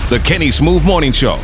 The Kenny Smooth Morning Show.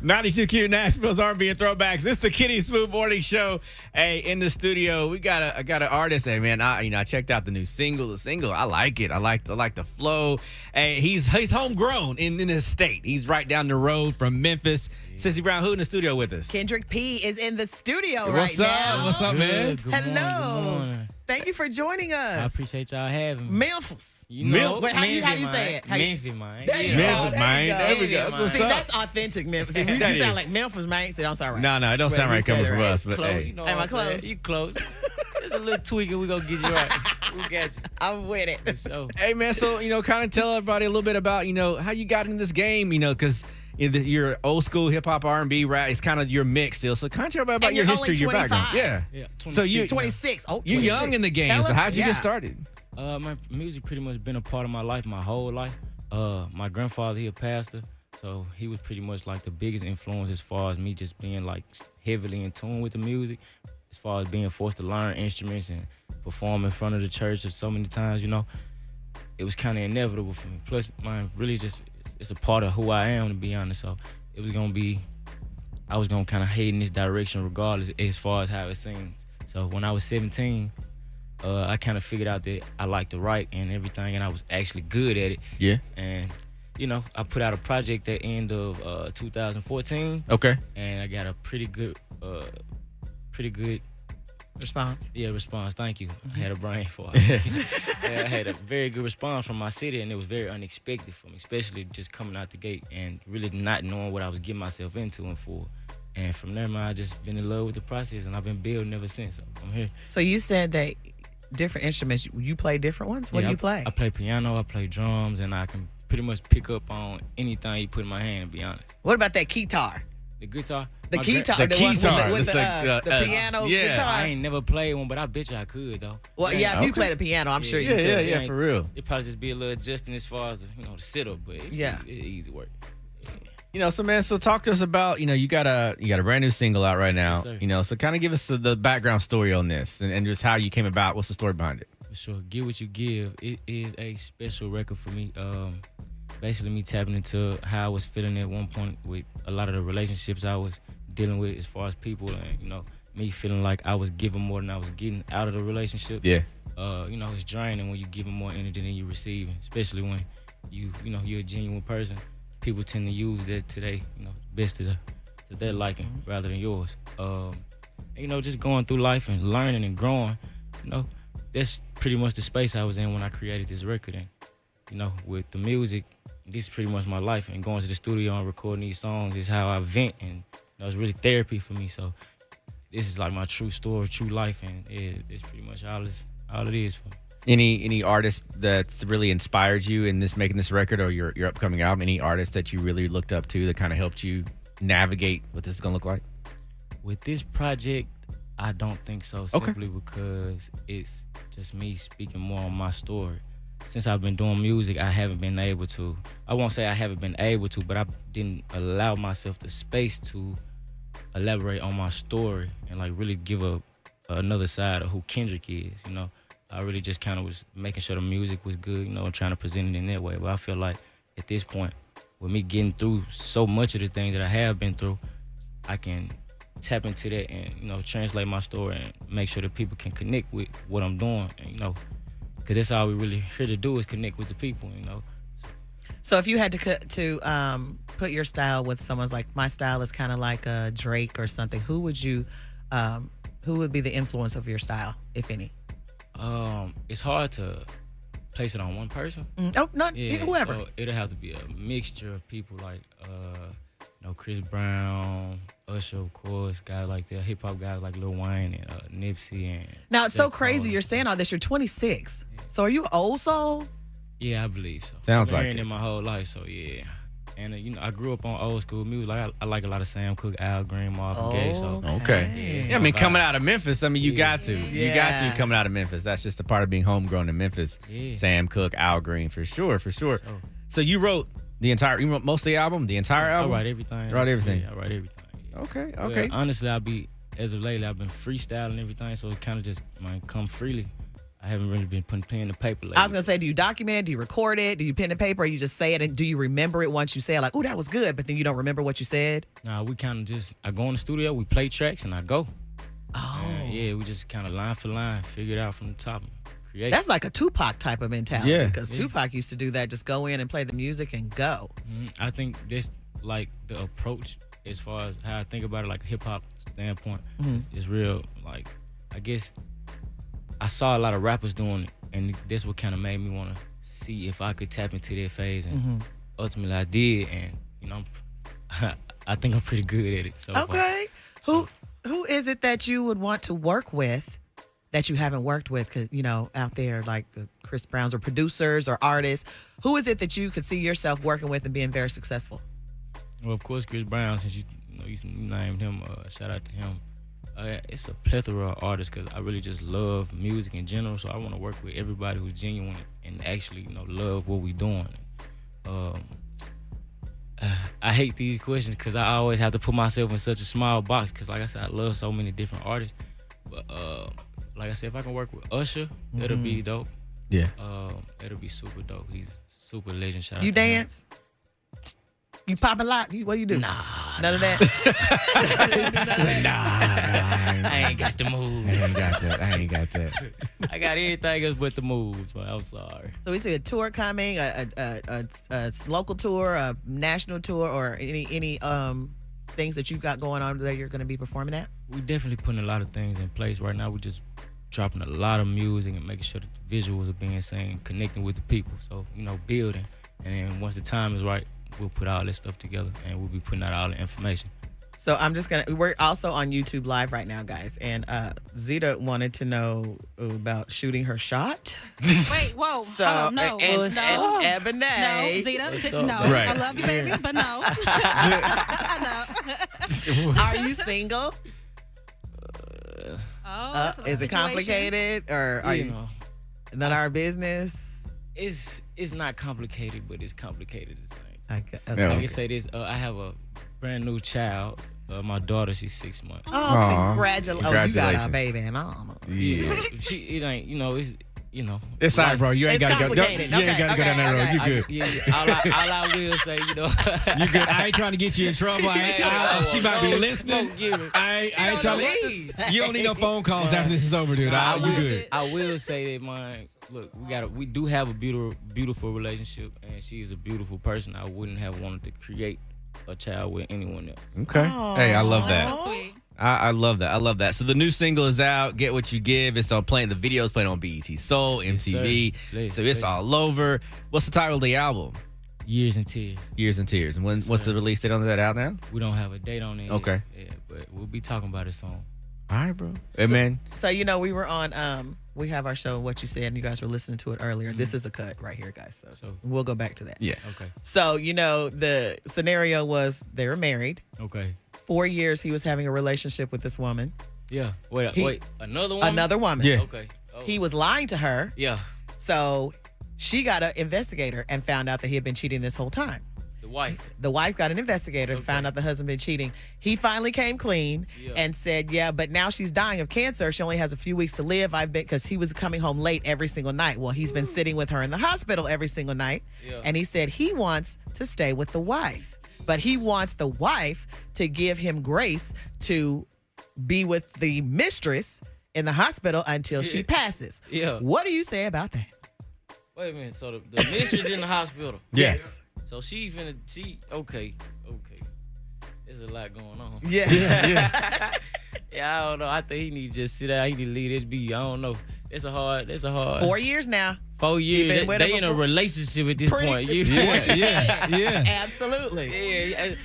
92 Q Nashville's R&B and Throwbacks. This is the Kenny Smooth Morning Show. Hey, in the studio, I got an artist. Hey, man, I checked out the new single. The single, I like it. I like the flow. Hey, he's homegrown in his state. He's right down the road from Memphis. Sissy Brown, who in the studio with us? Kendrick P is in the studio What's right up? now. What's up, man? Good Hello. morning. Thank you for joining us. I appreciate y'all having me. Memphis. You know, Wait, how do you say it? Memphis, man. There you Memphis, go. man. There we go. Yeah, That's what's See, up. that's authentic Memphis. If you That sound is. like Memphis, man, it don't sound right. No, it don't sound right coming from us, but Close, hey. you know Am what I I'm close? saying? You close. Just a little tweaking, we gonna get you right. We got you. I'm with it. For sure. Hey, man, so, kind of tell everybody a little bit about, how you got in this game, because your old school hip hop, R&B, rap, it's kind of your mix still. So kind of tell everybody about And your you're history, your only background. 25. Yeah. Yeah, So you 26. Oh, you 26. young in the game. Tell So us, how'd you yeah. get started? My music pretty much been a part of my life my whole life. My grandfather, he a pastor, so he was pretty much like the biggest influence as far as me just being like heavily in tune with the music, as far as being forced to learn instruments and perform in front of the church so many times, It was kind of inevitable for me. Plus, man, really just, it's a part of who I am, to be honest. So it was going to be, I was going to kind of head in this direction regardless as far as how it seemed. So when I was 17, I kind of figured out that I liked to write and everything, and I was actually good at it. Yeah. And, I put out a project at the end of 2014, Okay. and I got a pretty good Response. response. Thank you. I had a brain for it. I had a very good response from my city, and it was very unexpected for me, especially just coming out the gate and really not knowing what I was getting myself into and for. And from there, man, I just been in love with the process, and I've been building ever since. So I'm here. So you said that different instruments, you play different ones? What do you play? I play piano, I play drums, and I can pretty much pick up on anything you put in my hand, to be honest. What about that guitar? The guitar. The my guitar, the one guitar. with It's the piano yeah. guitar. I ain't never played one, but I bet you I could, though. Well, yeah, if you Okay. play the piano, I'm sure you could. Yeah, for real. It probably just be a little adjusting as far as the setup, but it's easy work. So talk to us about, you got a brand new single out right now, Yes, sir. so kind of give us the background story on this and just how you came about. What's the story behind it? For sure. Give What You Give. It is a special record for me. Basically, me tapping into how I was feeling at one point with a lot of the relationships I was dealing with as far as people, and me feeling like I was giving more than I was getting out of the relationship. Yeah. It's draining when you're giving more energy than you're receiving, especially when you're a genuine person. People tend to use that today, best to their liking rather than yours. Just going through life and learning and growing, that's pretty much the space I was in when I created this record. And, with the music, this is pretty much my life. And going to the studio and recording these songs is how I vent. And it's really therapy for me. So this is like my true story, true life. And it's pretty much all it is for me. Any artist that's really inspired you in making this record or your upcoming album? Any artist that you really looked up to that kind of helped you navigate what this is gonna look like? With this project, I don't think so. Simply because it's just me speaking more on my story. Since I've been doing music, I haven't been able to. I won't say I haven't been able to, but I didn't allow myself the space to elaborate on my story and like really give another side of who Kendrick is. I really just kind of was making sure the music was good, and trying to present it in that way. But I feel like at this point, with me getting through so much of the things that I have been through, I can tap into that and, translate my story and make sure that people can connect with what I'm doing. And, because that's all we really here to do is connect with the people, So if you had to put your style with someone's, like my style is kind of like a Drake or something, who would be the influence of your style, if any? It's hard to place it on one person. Whoever. So it'll have to be a mixture of people like, Chris Brown, Usher, of course, guys like that, hip hop guys like Lil Wayne and Nipsey. And Now it's so J. crazy Cole. you're saying all this. You're 26. So are you an old soul? Yeah, I believe so. Sounds I've been like hearing it. it my whole life, so yeah. And I grew up on old school music. Like I like a lot of Sam Cooke, Al Green, Marvin Gaye. So Okay. Yeah, Coming out of Memphis, you got to. Yeah. You got to coming out of Memphis. That's just a part of being homegrown in Memphis. Yeah. Sam Cooke, Al Green, for sure. So, So you wrote you wrote most of the album, the entire I album? write everything. You write everything? Yeah, I write everything. Yeah. Okay. Well, honestly, as of lately, I've been freestyling everything, so it kind of just come freely. I haven't really been putting pen to paper lately. I was gonna say, do you document it? Do you record it? Do you pen and paper? Or you just say it? And do you remember it once you say it? Like, oh, that was good, but then you don't remember what you said? Nah, we kind of just, I go in the studio, we play tracks, and I go. Oh. Yeah, we just kind of line for line, figure it out from the top and create. That's like a Tupac type of mentality. Yeah. Because Tupac used to do that, just go in and play the music and go. I think this, like, the approach as far as how I think about it, like a hip-hop standpoint, is real. Like, I guess I saw a lot of rappers doing it, and that's what kind of made me want to see if I could tap into their phase, and ultimately I did, and, you know, I think I'm pretty good at it. So Okay. Who is it that you would want to work with that you haven't worked with, 'cause, you know, out there, like Chris Browns or producers or artists? Who is it that you could see yourself working with and being very successful? Well, of course, Chris Brown, since you named him, shout out to him. It's a plethora of artists because I really just love music in general. So I want to work with everybody who's genuine and actually, you know, love what we're doing. I hate these questions because I always have to put myself in such a small box because, like I said, I love so many different artists. But like I said, if I can work with Usher, that'll be dope. Yeah. It'll be super dope. He's super legend. Shout out You to him. dance? You pop a lot? What do you do? Nah, None of that? I ain't got the moves. I ain't got that. I got anything else but the moves, but I'm sorry. So we see a tour coming, a local tour, a national tour, or any things that you've got going on that you're going to be performing at? We definitely putting a lot of things in place right now. We're just dropping a lot of music and making sure that the visuals are being seen, connecting with the people. So, you know, building. And then once the time is right, we'll put all this stuff together and we'll be putting out all the information. So we're also on YouTube Live right now, guys. And Zeta wanted to know about shooting her shot. Wait, whoa. So, oh, no. and no. Ebony. No, Zeta, no. Right. I love you, baby, but no. No. Are you single? Oh, Is it complicated, or are you know, none of our business? it's not complicated, but it's complicated at the same time. Okay. Yeah. I can say this, I have a brand new child. My daughter, she's 6 months. Oh, Aw. congratulations. Oh, you got a Congratulations. baby mama. Yeah. It ain't, you know, it's, you know. It's all right, bro. You ain't It's got to go. complicated. You ain't got to go down that road. Okay, You good. Yeah, all I will say, you know. You good. I ain't trying to get you in trouble. She might be listening. I ain't trying to. You don't need no phone calls after this is over, dude. You good. I will say that, man. Look, we do have a beautiful relationship, and she is a beautiful person. I wouldn't have wanted to create a child with anyone else. Okay. Hey, I love that. That's so sweet. I love that. I love that. So the new single is out. Get What You Give. It's on playing. The video's playing on BET Soul, MTV. Yes, So it's all over. What's the title of the album? Years and Tears. Years and Tears. And what's the release date on that out now? We don't have a date on it. Okay. Yet, yeah, but we'll be talking about it soon. All right, bro. Hey, man. So, you know, we were on, we have our show, What You Said, and you guys were listening to it earlier. This is a cut right here, guys. So we'll go back to that. Yeah. Okay. So, you know, the scenario was they were married. Okay. 4 years he was having a relationship with this woman. Yeah. Wait. Another one. Another woman. Yeah. Okay. Oh. He was lying to her. Yeah. So she got an investigator and found out that he had been cheating this whole time. The wife. The wife got an investigator and Okay. found out the husband been cheating. He finally came clean Yeah. and said, yeah, but now she's dying of cancer. She only has a few weeks to live. Because he was coming home late every single night. Well, he's been sitting with her in the hospital every single night. Yeah. And he said he wants to stay with the wife, but he wants the wife to give him grace to be with the mistress in the hospital until she Yeah. passes. Yeah. What do you say about that? Wait a minute. So the mistress in the hospital. Yes. So okay. There's a lot going on. Yeah. Yeah, I don't know. I think he need to just sit down. He need to leave this be. I don't know. That's a hard. 4 years now. 4 years. been with her They in a before? relationship at this Pretty- point. You, Yeah. Absolutely. yeah.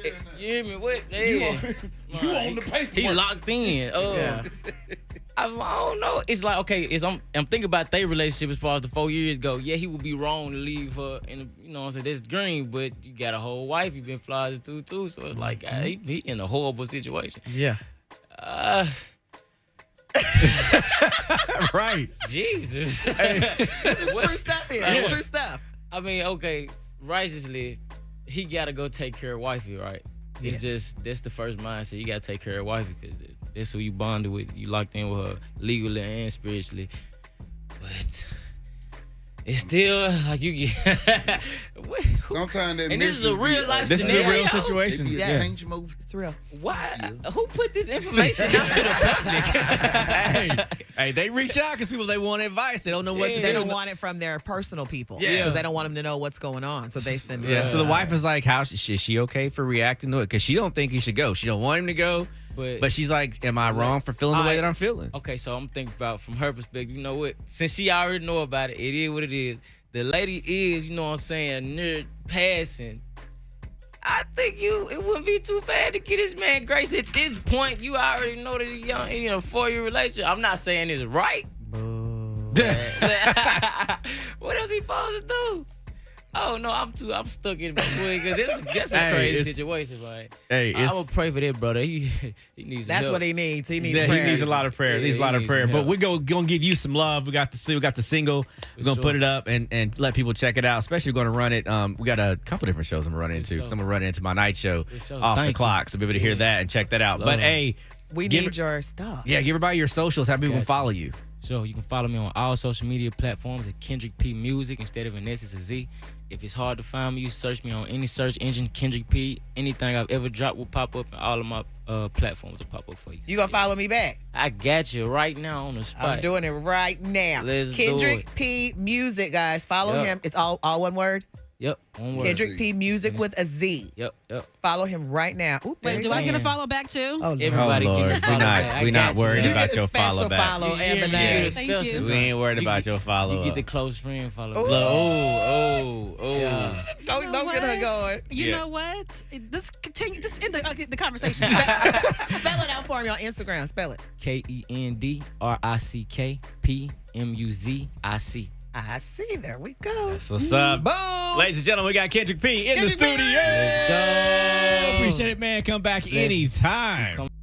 You hear me? What? Yeah. You on the paper. He locked in. Yeah. I don't know. It's like, okay, I'm thinking about their relationship as far as the 4 years go. Yeah, he would be wrong to leave her, and you know what I'm saying, that's green, but you got a whole wife you've been flies too, so it's like, he in a horrible situation. Yeah. Right. Jesus. This is true stuff here. It's true stuff. I mean, okay, righteously, he got to go take care of wifey, right? Yes. It's just, that's the first mindset. You got to take care of wifey because that's who you bonded with. You locked in with her legally and spiritually. but it's still like you get. Sometimes that and this is a message be, real life This is a scenario. real situation. They be a Yeah. change move. It's real. Why? Who put this information out to the public? Hey, they reach out because people they want advice. They don't know what to do. They don't want it from their personal people. Yeah. Because they don't want them to know what's going on. So they send it. Yeah. out. So the wife is like, "How is she okay for reacting to it? Because she don't think he should go. She don't want him to go, but she's like, am I wrong for feeling the way that I'm feeling? Okay, so I'm thinking about from her perspective. You know what? Since she already know about it, it is what it is. The lady is, you know what I'm saying, near passing. I think it wouldn't be too bad to get this man grace. At this point, you already know that he's young, in a 4-year relationship. I'm not saying it's right. What else he supposed to do? Oh no, I'm stuck in between because that's a crazy situation, man. Hey, I'm gonna pray for that brother. He needs. That's help. what he needs. He needs Yeah, prayer. he needs a lot of prayer. Yeah, He needs a lot he of needs prayer. some But help. we're gonna give you some love. We got the single. We're gonna sure. put it up and let people check it out. Especially we're gonna run it. We got a couple different shows I'm gonna run into. sure. So I'm gonna run into my night show sure. off Thank the you. clock, so be able to hear Yeah. that and check that out. Love But it. hey, We give need it- your stuff. yeah, give everybody your socials. How people can Gotcha. follow you. So you can follow me on all social media platforms at Kendrick P Music instead of an S, it's a Z. If it's hard to find me, you search me on any search engine, Kendrick P. Anything I've ever dropped will pop up, and all of my platforms will pop up for you. You gonna follow me back? I got you right now on the spot. I'm doing it right now. Let's do Kendrick it. P Music, guys. Follow Yep. him. It's all one word. Yep, one word. Kendrick P Music with a Z. Yep. Follow him right now. Ooh, there Wait, you do go. I get a Man. follow back too? Oh, Lord. Everybody Oh, get Lord. the follow We're back. I not got you, worried man. about get a your special follow back. follow You hear every me? day. You Thank get a you. special We ain't worried You about get- your follow You up. get the close friend follow Ooh. back. Oh. Yeah. Don't You know get her what? going. You Yeah. know what? This continue. Just end the conversation. Spell it out for me on Instagram. Spell it. KendrickPmusic. I see. There we go. That's what's up. Boom. Ladies and gentlemen, we got Kendrick P in the Kendrick P. studio. Let's go. Appreciate it, man. Come back anytime.